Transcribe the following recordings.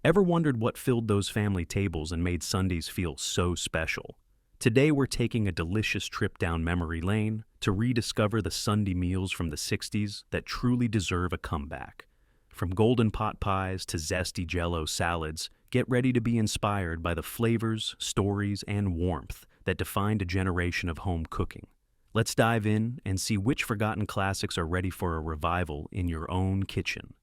Ever wondered what filled those family tables and made Sundays feel so special? Today we're taking a delicious trip down memory lane to rediscover the Sunday meals from the 60s that truly deserve a comeback. From golden pot pies to zesty Jell-O salads, get ready to be inspired by the flavors, stories, and warmth that defined a generation of home cooking. Let's dive in and see which forgotten classics are ready for a revival in your own kitchen.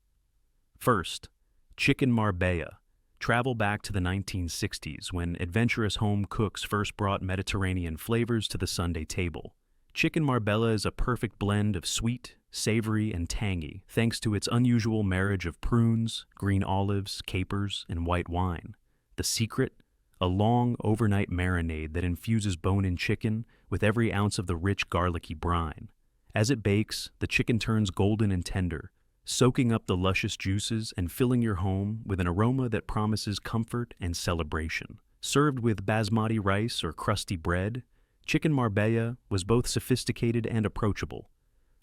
First, chicken marbella. Travel back to the 1960s when adventurous home cooks first brought Mediterranean flavors to the Sunday table. Chicken marbella is a perfect blend of sweet, savory, and tangy thanks to its unusual marriage of prunes, green olives, capers, and white wine. The secret? A long overnight marinade that infuses bone-in chicken with every ounce of the rich garlicky brine. As it bakes, the chicken turns golden and tender, soaking up the luscious juices and filling your home with an aroma that promises comfort and celebration. Served with basmati rice or crusty bread, chicken marbella was both sophisticated and approachable,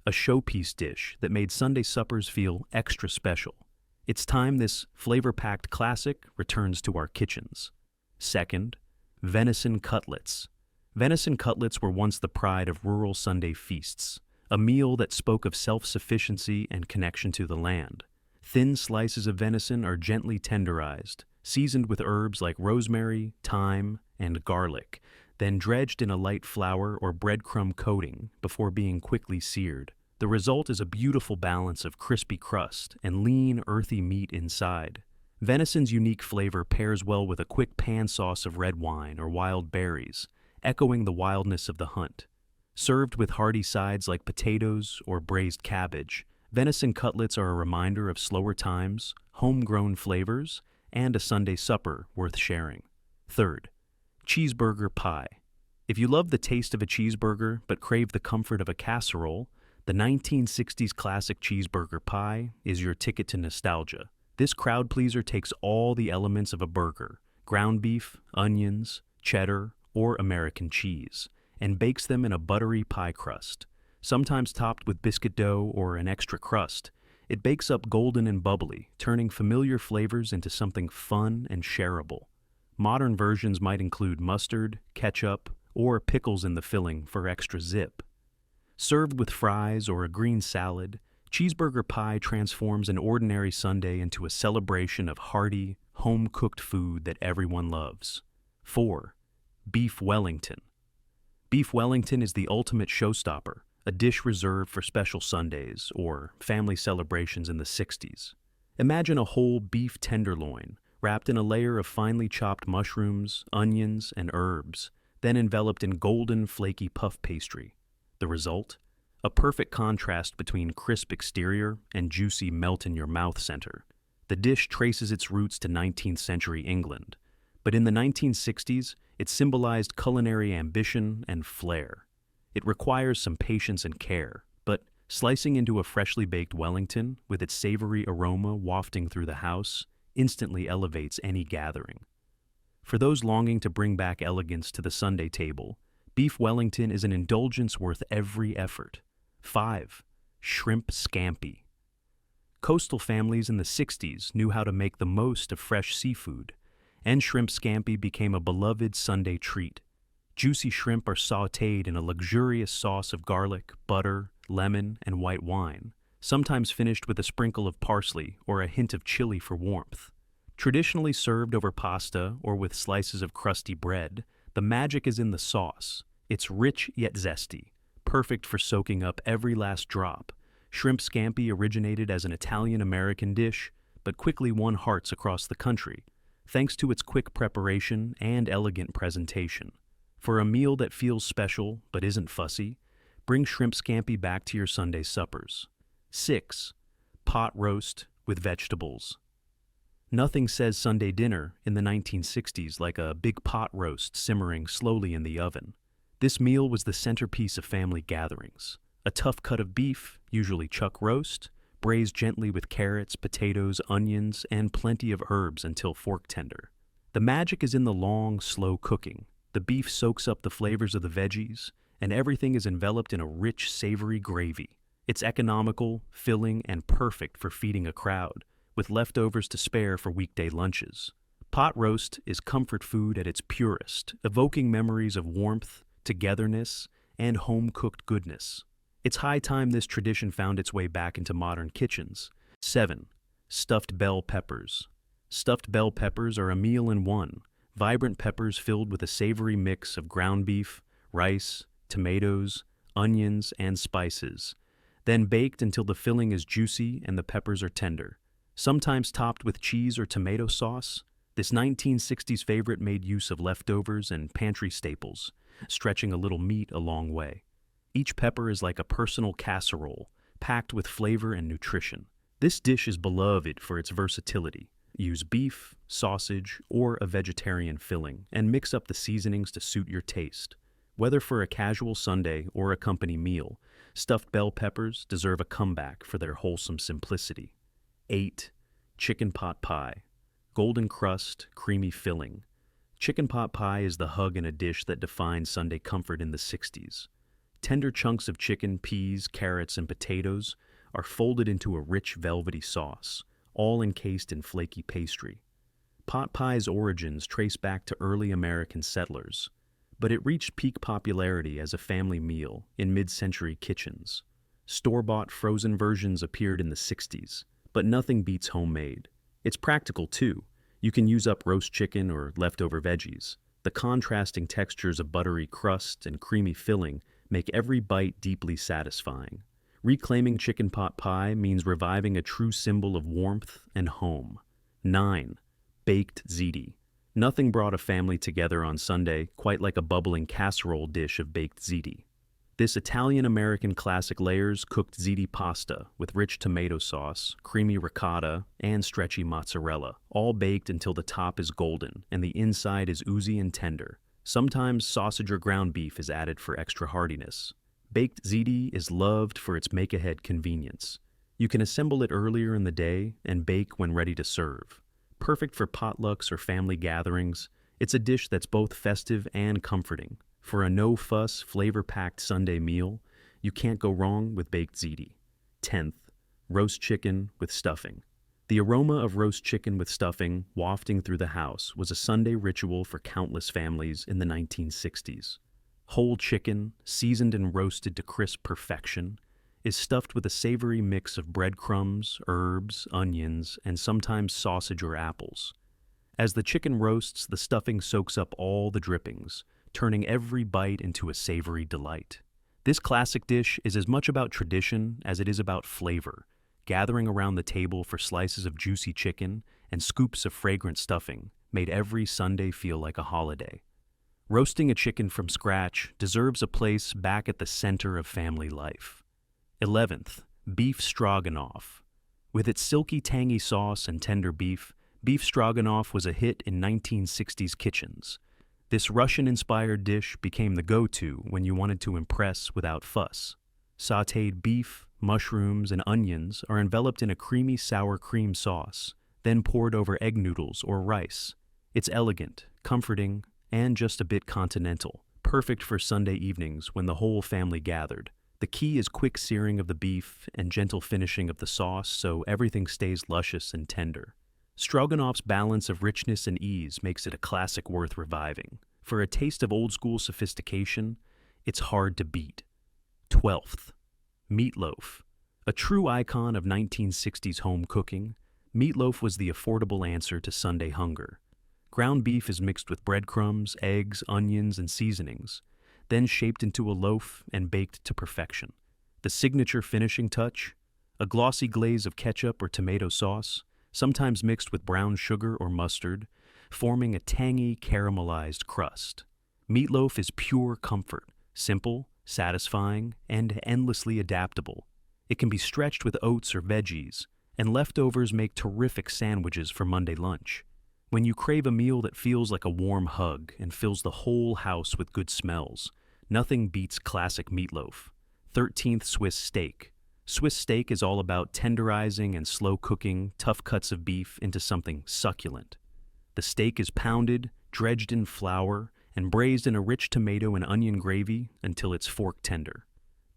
a showpiece dish that made Sunday suppers feel extra special. It's time this flavor-packed classic returns to our kitchens. Second, venison cutlets. Venison cutlets were once the pride of rural Sunday feasts, a meal that spoke of self-sufficiency and connection to the land. Thin slices of venison are gently tenderized, seasoned with herbs like rosemary, thyme, and garlic, then dredged in a light flour or breadcrumb coating before being quickly seared. The result is a beautiful balance of crispy crust and lean, earthy meat inside. Venison's unique flavor pairs well with a quick pan sauce of red wine or wild berries, echoing the wildness of the hunt. Served with hearty sides like potatoes or braised cabbage, venison cutlets are a reminder of slower times, homegrown flavors, and a Sunday supper worth sharing. Third, cheeseburger pie. If you love the taste of a cheeseburger but crave the comfort of a casserole, the 1960s classic cheeseburger pie is your ticket to nostalgia. This crowd pleaser takes all the elements of a burger, ground beef, onions, cheddar, or American cheese, and bakes them in a buttery pie crust. Sometimes topped with biscuit dough or an extra crust, it bakes up golden and bubbly, turning familiar flavors into something fun and shareable. Modern versions might include mustard, ketchup, or pickles in the filling for extra zip. Served with fries or a green salad, cheeseburger pie transforms an ordinary Sunday into a celebration of hearty, home-cooked food that everyone loves. 4. Beef Wellington. Beef Wellington is the ultimate showstopper, a dish reserved for special Sundays or family celebrations in the 60s. Imagine a whole beef tenderloin wrapped in a layer of finely chopped mushrooms, onions, and herbs, then enveloped in golden, flaky puff pastry. The result? A perfect contrast between crisp exterior and juicy melt-in-your-mouth center. The dish traces its roots to 19th century England, but in the 1960s, it symbolized culinary ambition and flair. It requires some patience and care, but slicing into a freshly baked Wellington with its savory aroma wafting through the house instantly elevates any gathering. For those longing to bring back elegance to the Sunday table, beef Wellington is an indulgence worth every effort. 5. Shrimp scampi. Coastal families in the 60s knew how to make the most of fresh seafood, and shrimp scampi became a beloved Sunday treat. Juicy shrimp are sautéed in a luxurious sauce of garlic, butter, lemon, and white wine, sometimes finished with a sprinkle of parsley or a hint of chili for warmth. Traditionally served over pasta or with slices of crusty bread, the magic is in the sauce. It's rich yet zesty, perfect for soaking up every last drop. Shrimp scampi originated as an Italian-American dish, but quickly won hearts across the country, thanks to its quick preparation and elegant presentation. For a meal that feels special but isn't fussy, bring shrimp scampi back to your Sunday suppers. 6. Pot roast with vegetables. Nothing says Sunday dinner in the 1960s like a big pot roast simmering slowly in the oven. This meal was the centerpiece of family gatherings. A tough cut of beef, usually chuck roast, braised gently with carrots, potatoes, onions, and plenty of herbs until fork tender. The magic is in the long, slow cooking. The beef soaks up the flavors of the veggies, and everything is enveloped in a rich, savory gravy. It's economical, filling, and perfect for feeding a crowd, with leftovers to spare for weekday lunches. Pot roast is comfort food at its purest, evoking memories of warmth, togetherness, and home-cooked goodness. It's high time this tradition found its way back into modern kitchens. 7. Stuffed bell peppers. Stuffed bell peppers are a meal in one, vibrant peppers filled with a savory mix of ground beef, rice, tomatoes, onions, and spices, then baked until the filling is juicy and the peppers are tender. Sometimes topped with cheese or tomato sauce, this 1960s favorite made use of leftovers and pantry staples, stretching a little meat a long way. Each pepper is like a personal casserole, packed with flavor and nutrition. This dish is beloved for its versatility. Use beef, sausage, or a vegetarian filling, and mix up the seasonings to suit your taste. Whether for a casual Sunday or a company meal, stuffed bell peppers deserve a comeback for their wholesome simplicity. 8. Chicken pot pie. Golden crust, creamy filling. Chicken pot pie is the hug in a dish that defined Sunday comfort in the 60s. Tender chunks of chicken, peas, carrots, and potatoes are folded into a rich velvety sauce, all encased in flaky pastry. Pot pie's origins trace back to early American settlers, but it reached peak popularity as a family meal in mid-century kitchens. Store-bought frozen versions appeared in the 60s, but nothing beats homemade. It's practical too. You can use up roast chicken or leftover veggies. The contrasting textures of buttery crust and creamy filling make every bite deeply satisfying. Reclaiming chicken pot pie means reviving a true symbol of warmth and home. 9. Baked ziti. Nothing brought a family together on Sunday quite like a bubbling casserole dish of baked ziti. This Italian-American classic layers cooked ziti pasta with rich tomato sauce, creamy ricotta, and stretchy mozzarella, all baked until the top is golden and the inside is oozy and tender. Sometimes sausage or ground beef is added for extra heartiness. Baked ziti is loved for its make-ahead convenience. You can assemble it earlier in the day and bake when ready to serve. Perfect for potlucks or family gatherings, it's a dish that's both festive and comforting. For a no-fuss, flavor-packed Sunday meal, you can't go wrong with baked ziti. 10th, roast chicken with stuffing. The aroma of roast chicken with stuffing wafting through the house was a Sunday ritual for countless families in the 1960s. Whole chicken, seasoned and roasted to crisp perfection, is stuffed with a savory mix of breadcrumbs, herbs, onions, and sometimes sausage or apples. As the chicken roasts, the stuffing soaks up all the drippings, turning every bite into a savory delight. This classic dish is as much about tradition as it is about flavor, gathering around the table for slices of juicy chicken and scoops of fragrant stuffing made every Sunday feel like a holiday. Roasting a chicken from scratch deserves a place back at the center of family life. 11th, beef stroganoff. With its silky, tangy sauce and tender beef stroganoff was a hit in 1960s kitchens. This Russian-inspired dish became the go-to when you wanted to impress without fuss. Sautéed beef, mushrooms, and onions are enveloped in a creamy sour cream sauce, then poured over egg noodles or rice. It's elegant, comforting, and just a bit continental, perfect for Sunday evenings when the whole family gathered. The key is quick searing of the beef and gentle finishing of the sauce so everything stays luscious and tender. Stroganoff's balance of richness and ease makes it a classic worth reviving. For a taste of old-school sophistication, it's hard to beat. 12th, meatloaf. A true icon of 1960s home cooking, meatloaf was the affordable answer to Sunday hunger. Ground beef is mixed with breadcrumbs, eggs, onions, and seasonings, then shaped into a loaf and baked to perfection. The signature finishing touch? A glossy glaze of ketchup or tomato sauce, sometimes mixed with brown sugar or mustard, forming a tangy, caramelized crust. Meatloaf is pure comfort, simple, satisfying, and endlessly adaptable. It can be stretched with oats or veggies, and leftovers make terrific sandwiches for Monday lunch. When you crave a meal that feels like a warm hug and fills the whole house with good smells, nothing beats classic meatloaf. 13th, Swiss steak. Swiss steak is all about tenderizing and slow cooking tough cuts of beef into something succulent. The steak is pounded, dredged in flour, and braised in a rich tomato and onion gravy until it's fork tender.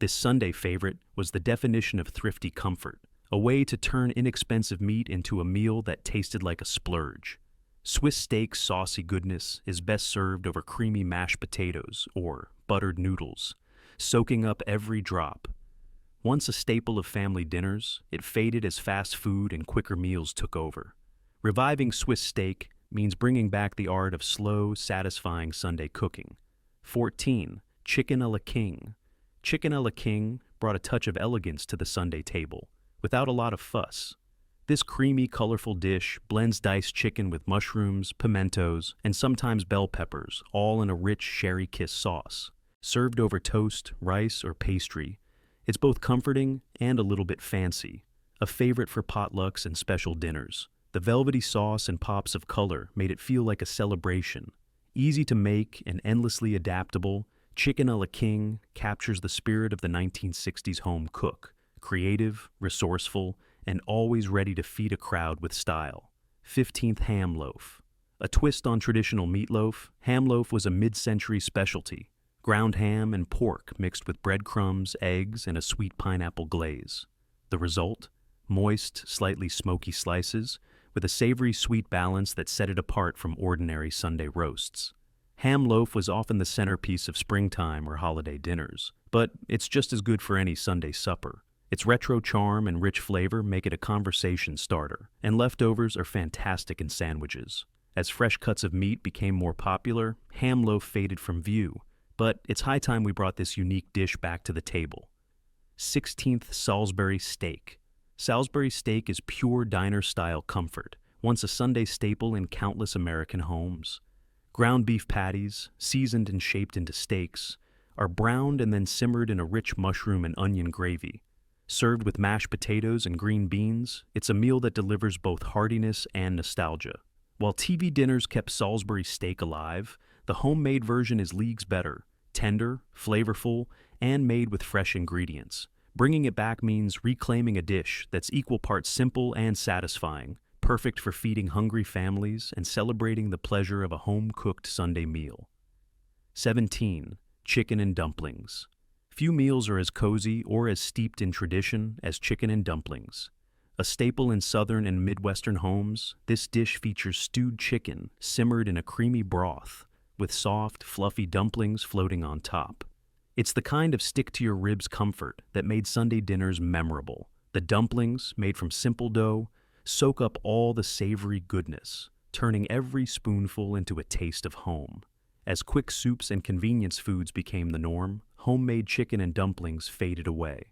This Sunday favorite was the definition of thrifty comfort, a way to turn inexpensive meat into a meal that tasted like a splurge. Swiss steak's saucy goodness is best served over creamy mashed potatoes or buttered noodles, soaking up every drop. Once a staple of family dinners, it faded as fast food and quicker meals took over. Reviving Swiss steak means bringing back the art of slow, satisfying Sunday cooking. 14. Chicken a la king. Chicken a la king brought a touch of elegance to the Sunday table, without a lot of fuss. This creamy, colorful dish blends diced chicken with mushrooms, pimentos, and sometimes bell peppers, all in a rich sherry kiss sauce. Served over toast, rice, or pastry, it's both comforting and a little bit fancy, a favorite for potlucks and special dinners. The velvety sauce and pops of color made it feel like a celebration. Easy to make and endlessly adaptable, Chicken a la King captures the spirit of the 1960s home cook, creative, resourceful, and always ready to feed a crowd with style. 15th Ham loaf. A twist on traditional meatloaf, ham loaf was a mid-century specialty. Ground ham and pork mixed with breadcrumbs, eggs, and a sweet pineapple glaze. The result? Moist, slightly smoky slices, with a savory sweet balance that set it apart from ordinary Sunday roasts. Ham loaf was often the centerpiece of springtime or holiday dinners, but it's just as good for any Sunday supper. Its retro charm and rich flavor make it a conversation starter, and leftovers are fantastic in sandwiches. As fresh cuts of meat became more popular, ham loaf faded from view, but it's high time we brought this unique dish back to the table. 16th Salisbury steak. Salisbury steak is pure diner-style comfort, once a Sunday staple in countless American homes. Ground beef patties, seasoned and shaped into steaks, are browned and then simmered in a rich mushroom and onion gravy. Served with mashed potatoes and green beans, it's a meal that delivers both heartiness and nostalgia. While TV dinners kept Salisbury steak alive, the homemade version is leagues better, tender, flavorful, and made with fresh ingredients. Bringing it back means reclaiming a dish that's equal parts simple and satisfying, perfect for feeding hungry families and celebrating the pleasure of a home-cooked Sunday meal. 17. Chicken and dumplings. Few meals are as cozy or as steeped in tradition as chicken and dumplings. A staple in Southern and Midwestern homes, this dish features stewed chicken simmered in a creamy broth, with soft, fluffy dumplings floating on top. It's the kind of stick-to-your-ribs comfort that made Sunday dinners memorable. The dumplings, made from simple dough, soak up all the savory goodness, turning every spoonful into a taste of home. As quick soups and convenience foods became the norm, homemade chicken and dumplings faded away.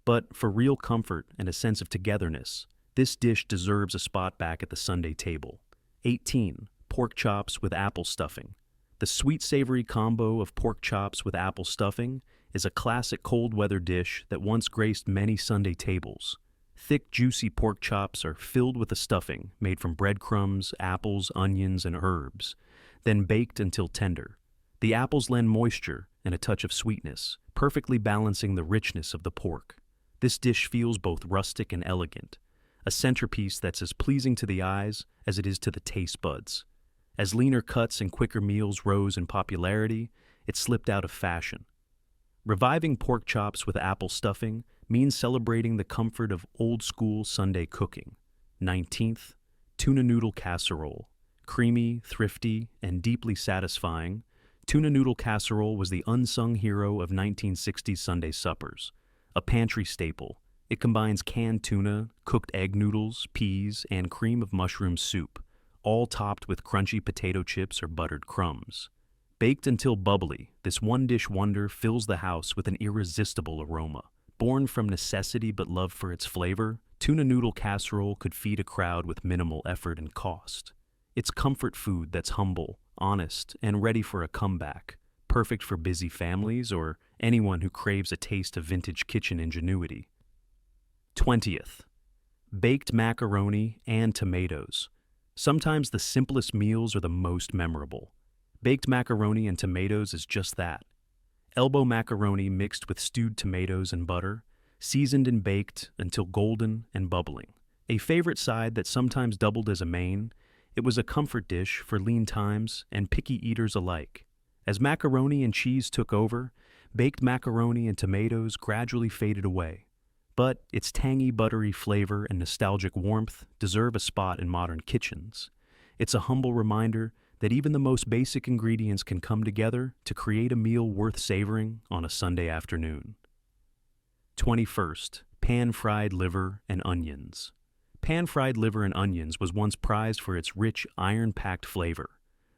But for real comfort and a sense of togetherness, this dish deserves a spot back at the Sunday table. 18. Pork chops with apple stuffing. The sweet-savory combo of pork chops with apple stuffing is a classic cold-weather dish that once graced many Sunday tables. Thick, juicy pork chops are filled with a stuffing made from breadcrumbs, apples, onions, and herbs, then baked until tender. The apples lend moisture and a touch of sweetness, perfectly balancing the richness of the pork. This dish feels both rustic and elegant, a centerpiece that's as pleasing to the eyes as it is to the taste buds. As leaner cuts and quicker meals rose in popularity, it slipped out of fashion. Reviving pork chops with apple stuffing means celebrating the comfort of old-school Sunday cooking. 19th, tuna noodle casserole. Creamy, thrifty, and deeply satisfying, tuna noodle casserole was the unsung hero of 1960s Sunday suppers. A pantry staple, it combines canned tuna, cooked egg noodles, peas, and cream of mushroom soup, all topped with crunchy potato chips or buttered crumbs. Baked until bubbly, this one-dish wonder fills the house with an irresistible aroma. Born from necessity but love for its flavor, tuna noodle casserole could feed a crowd with minimal effort and cost. It's comfort food that's humble, honest, and ready for a comeback, perfect for busy families or anyone who craves a taste of vintage kitchen ingenuity. 20th, baked macaroni and tomatoes. Sometimes the simplest meals are the most memorable. Baked macaroni and tomatoes is just that. Elbow macaroni mixed with stewed tomatoes and butter, seasoned and baked until golden and bubbling. A favorite side that sometimes doubled as a main, it was a comfort dish for lean times and picky eaters alike. As macaroni and cheese took over, baked macaroni and tomatoes gradually faded away. but its tangy, buttery flavor and nostalgic warmth deserve a spot in modern kitchens. It's a humble reminder that even the most basic ingredients can come together to create a meal worth savoring on a Sunday afternoon. 21st, pan-fried liver and onions. Pan-fried liver and onions was once prized for its rich, iron-packed flavor,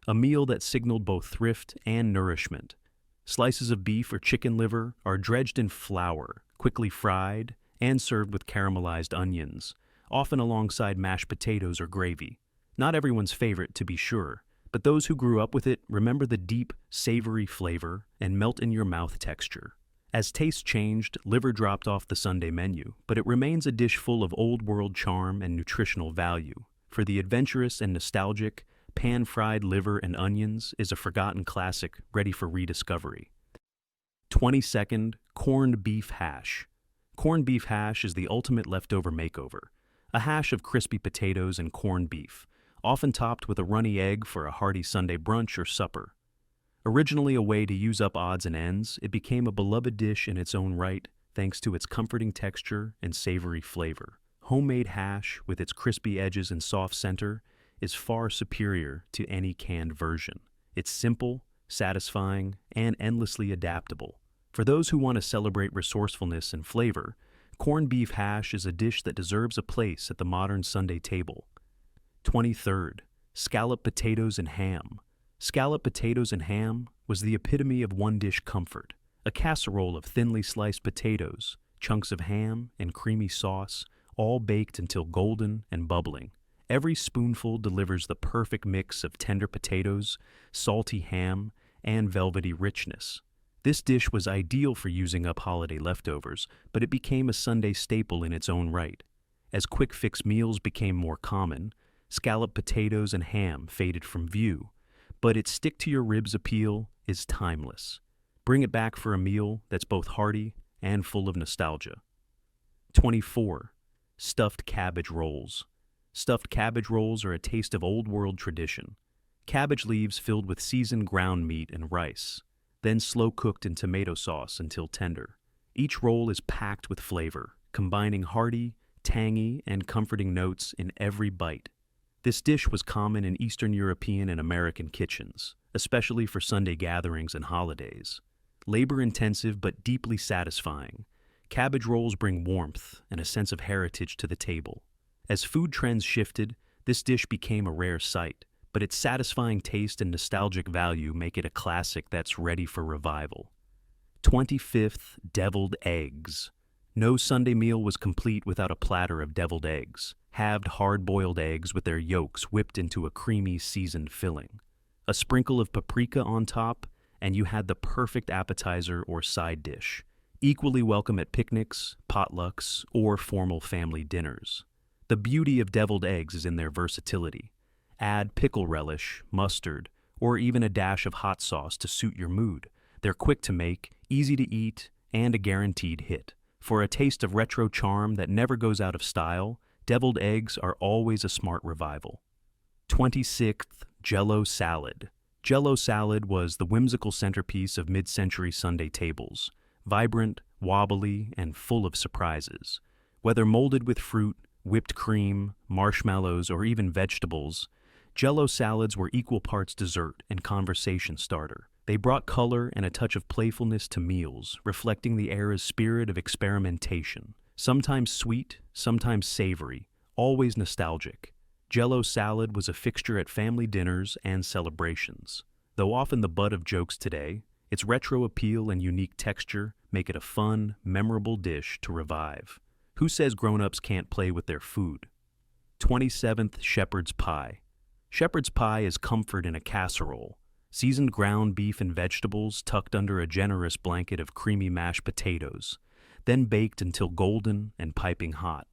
a meal that signaled both thrift and nourishment. Slices of beef or chicken liver are dredged in flour, quickly fried, and served with caramelized onions, often alongside mashed potatoes or gravy. Not everyone's favorite, to be sure, but those who grew up with it remember the deep, savory flavor and melt-in-your-mouth texture. As tastes changed, liver dropped off the Sunday menu, but it remains a dish full of old-world charm and nutritional value. For the adventurous and nostalgic, pan-fried liver and onions is a forgotten classic ready for rediscovery. 22nd, corned beef hash. Corned beef hash is the ultimate leftover makeover, a hash of crispy potatoes and corned beef, often topped with a runny egg for a hearty Sunday brunch or supper. Originally a way to use up odds and ends, it became a beloved dish in its own right, thanks to its comforting texture and savory flavor. Homemade hash, with its crispy edges and soft center, is far superior to any canned version. It's simple, satisfying, and endlessly adaptable. For those who want to celebrate resourcefulness and flavor, corned beef hash is a dish that deserves a place at the modern Sunday table. 23rd, scalloped potatoes and ham. Scalloped potatoes and ham was the epitome of one-dish comfort, a casserole of thinly sliced potatoes, chunks of ham, and creamy sauce, all baked until golden and bubbling. Every spoonful delivers the perfect mix of tender potatoes, salty ham, and velvety richness. This dish was ideal for using up holiday leftovers, but it became a Sunday staple in its own right. As quick-fix meals became more common, scalloped potatoes and ham faded from view, but its stick-to-your-ribs appeal is timeless. Bring it back for a meal that's both hearty and full of nostalgia. 24. Stuffed cabbage rolls. Stuffed cabbage rolls are a taste of old-world tradition. Cabbage leaves filled with seasoned ground meat and rice, then slow-cooked in tomato sauce until tender. Each roll is packed with flavor, combining hearty, tangy, and comforting notes in every bite. This dish was common in Eastern European and American kitchens, especially for Sunday gatherings and holidays. Labor-intensive but deeply satisfying, cabbage rolls bring warmth and a sense of heritage to the table. As food trends shifted, this dish became a rare sight, but its satisfying taste and nostalgic value make it a classic that's ready for revival. 25th, deviled eggs. No Sunday meal was complete without a platter of deviled eggs, halved hard-boiled eggs with their yolks whipped into a creamy, seasoned filling. A sprinkle of paprika on top, and you had the perfect appetizer or side dish, equally welcome at picnics, potlucks, or formal family dinners. The beauty of deviled eggs is in their versatility. Add pickle relish, mustard, or even a dash of hot sauce to suit your mood. They're quick to make, easy to eat, and a guaranteed hit. For a taste of retro charm that never goes out of style, deviled eggs are always a smart revival. 26th, Jell-O salad. Jell-O salad was the whimsical centerpiece of mid-century Sunday tables, vibrant, wobbly, and full of surprises. Whether molded with fruit, whipped cream, marshmallows, or even vegetables, Jell-O salads were equal parts dessert and conversation starter. They brought color and a touch of playfulness to meals, reflecting the era's spirit of experimentation. Sometimes sweet, sometimes savory, always nostalgic. Jell-O salad was a fixture at family dinners and celebrations. Though often the butt of jokes today, its retro appeal and unique texture make it a fun, memorable dish to revive. Who says grown-ups can't play with their food? 27th, shepherd's pie. Shepherd's pie is comfort in a casserole. Seasoned ground beef and vegetables tucked under a generous blanket of creamy mashed potatoes, then baked until golden and piping hot.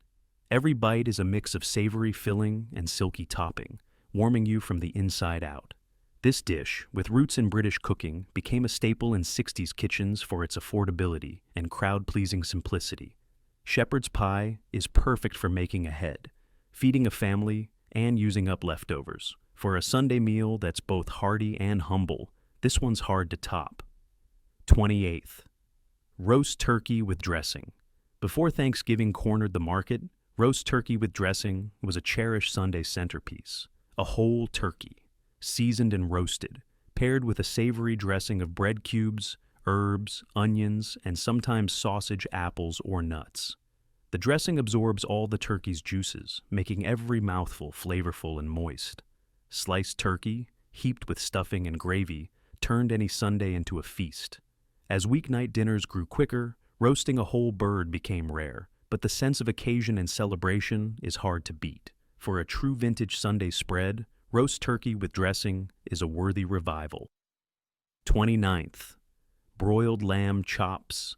Every bite is a mix of savory filling and silky topping, warming you from the inside out. This dish, with roots in British cooking, became a staple in 60s kitchens for its affordability and crowd-pleasing simplicity. Shepherd's pie is perfect for making ahead, feeding a family, and using up leftovers. For a Sunday meal that's both hearty and humble, this one's hard to top. 28th, roast turkey with dressing. Before Thanksgiving cornered the market, roast turkey with dressing was a cherished Sunday centerpiece. A whole turkey, seasoned and roasted, paired with a savory dressing of bread cubes, herbs, onions, and sometimes sausage, apples, or nuts. The dressing absorbs all the turkey's juices, making every mouthful flavorful and moist. Sliced turkey, heaped with stuffing and gravy, turned any Sunday into a feast. As weeknight dinners grew quicker, roasting a whole bird became rare, but the sense of occasion and celebration is hard to beat. For a true vintage Sunday spread, roast turkey with dressing is a worthy revival. 29th. Broiled lamb chops.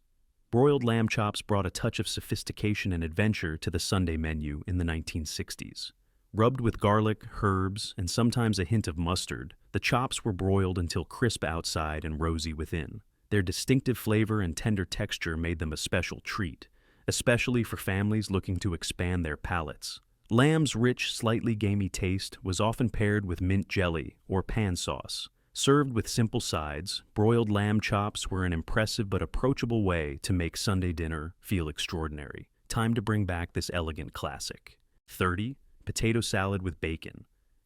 Broiled lamb chops brought a touch of sophistication and adventure to the Sunday menu in the 1960s. Rubbed with garlic, herbs, and sometimes a hint of mustard, the chops were broiled until crisp outside and rosy within. Their distinctive flavor and tender texture made them a special treat, especially for families looking to expand their palates. Lamb's rich, slightly gamey taste was often paired with mint jelly or pan sauce. Served with simple sides, broiled lamb chops were an impressive but approachable way to make Sunday dinner feel extraordinary. Time to bring back this elegant classic. 30. Potato salad with bacon.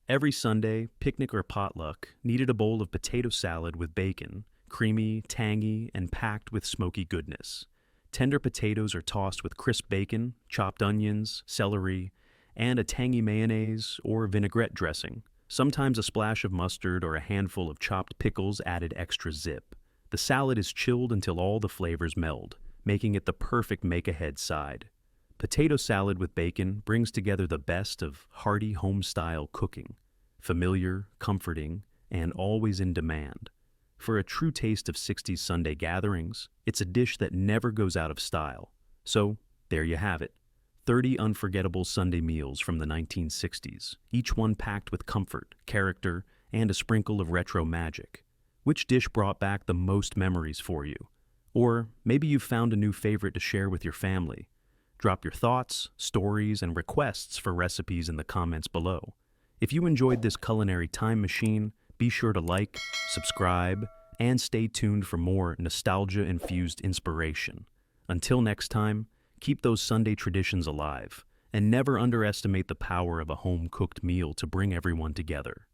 Every Sunday, picnic or potluck needed a bowl of potato salad with bacon, creamy, tangy, and packed with smoky goodness. Tender potatoes are tossed with crisp bacon, chopped onions, celery, and a tangy mayonnaise or vinaigrette dressing. Sometimes a splash of mustard or a handful of chopped pickles added extra zip. The salad is chilled until all the flavors meld, making it the perfect make-ahead side. Potato salad with bacon brings together the best of hearty home-style cooking, familiar, comforting, and always in demand. For a true taste of 60s Sunday gatherings, it's a dish that never goes out of style. So, there you have it. 30 unforgettable Sunday meals from the 1960s, each one packed with comfort, character, and a sprinkle of retro magic. Which dish brought back the most memories for you? Or maybe you've found a new favorite to share with your family. Drop your thoughts, stories, and requests for recipes in the comments below. If you enjoyed this culinary time machine, be sure to like, subscribe, and stay tuned for more nostalgia-infused inspiration. Until next time, keep those Sunday traditions alive, and never underestimate the power of a home-cooked meal to bring everyone together.